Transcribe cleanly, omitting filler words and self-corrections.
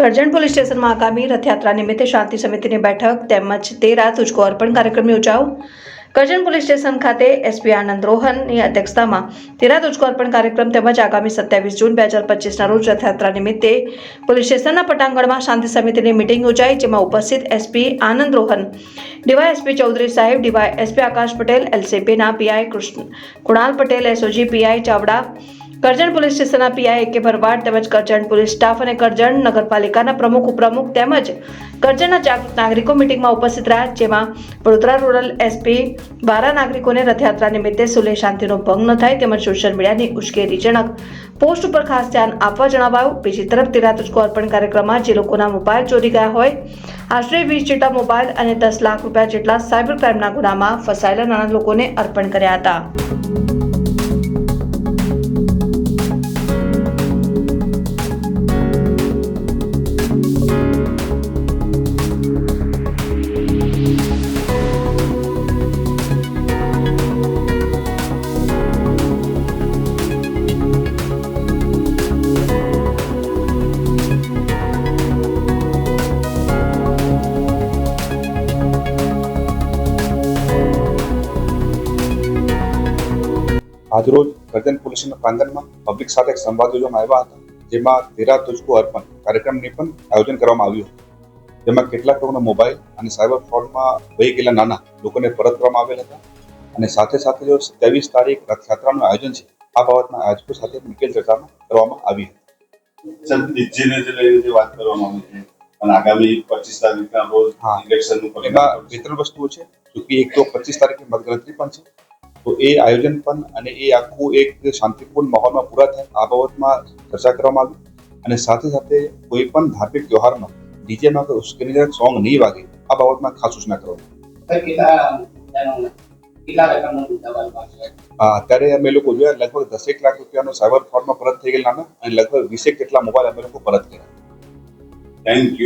Karjan police સ્ટેશનમાં આગામી રથયાત્રા નિમિત્તે શાંતિ સમિતિની બેઠક તેમજ 13 તુજકો અર્પણ કાર્યક્રમ યોજાયો। કરજણ પોલીસ સ્ટેશન ખાતે એસપી આનંદ રોહનની અધ્યક્ષતામાં 13 તુજકો અર્પણ કાર્યક્રમ તેમજ આગામી 27 જૂન 2025ના રોજ રથયાત્રા નિમિત્તે પોલીસ સ્ટેશનના પટાંગણમાં શાંતિ સમિતિની મીટિંગ યોજાઈ, જેમાં ઉપસ્થિત એસપી આનંદ રોહન, ડીવાયએસપી ચૌધરી સાહેબ, ડીવાયએસપી આકાશ પટેલ, એલસીબીના PI Kunal Patel, SOG PI Chavda, Karjan police સ્ટેશનના પીઆઈ એ.કે. ભરવાડ તેમજ કરજણ પોલીસ સ્ટાફ અને કરજણ નગરપાલિકાના પ્રમુખ, ઉપપ્રમુખ તેમજ કરજણના જાગૃત નાગરિકો મીટિંગમાં ઉપસ્થિત રહ્યા, જેમાં વડોદરા રૂરલ એસપી દ્વારા નાગરિકોને રથયાત્રા નિમિત્તે સુલેહ શાંતિનો ભંગ ન થાય તેમજ સોશિયલ મીડિયાની ઉશ્કેરણીજનક પોસ્ટ ઉપર ખાસ ધ્યાન આપવા જણાવાયું। બીજી તરફ 13 તુજકો અર્પણ કાર્યક્રમમાં જે લોકોના મોબાઈલ ચોરી ગયા હોય, આશરે 20 જેટલા મોબાઈલ અને 10 લાખ રૂપિયા જેટલા સાયબર ક્રાઇમના ગુનામાં ફસાયેલા નાના લોકોને અર્પણ કર્યા હતા। આજરોજ કરજણ પોલીસના પ્રાંગણમાં પબ્લિક સાથે એક સંવાદ યોજવામાં આવ્યા હતા, જેમાં 13 તુજકો અર્પણ કાર્યક્રમની પણ આયોજન કરવામાં આવ્યું હતું, જેમાં કેટલાક લોકોના મોબાઈલ અને સાયબર ફ્રોડમાં વહી ગયેલા નાના લોકોને પરત કરવામાં આવેલ હતા અને સાથે સાથે જો 23 તારીખ રથયાત્રાનું આયોજન છે, આ બાબતમાં આયોજકો સાથે ડિટેલ ચર્ચા કરવામાં આવી હતી। વાત કરવામાં આવી છે અને આગામી 25 તારીખના રોજ ઇલેક્શનનું એમાં 2-3 વસ્તુઓ છે, કે એક તો 25 તારીખે મતગણતરી પણ છે, તો એ આયોજન પણ અને એ આખું એક શાંતિપૂર્ણ માહોલમાં પૂરા થાય આ બાબતમાં ચર્ચા કરવામાં આવી અને સાથે સાથે કોઈ પણ ધાર્મિક તહેવારમાં ડીજેમાં કોઈ ઉશ્કેરણીજનક સોંગ નહીં વાગે આ બાબતમાં ખાસ સૂચના કરવામાં અત્યારે અમે લોકો જોયા લગભગ 10 લાખ રૂપિયાનો સાયબર ફ્રોડમાં પરત થઈ ગયેલા નાના અને લગભગ 20 જેટલા મોબાઈલ અમે લોકો પરત કર્યા। Thank you.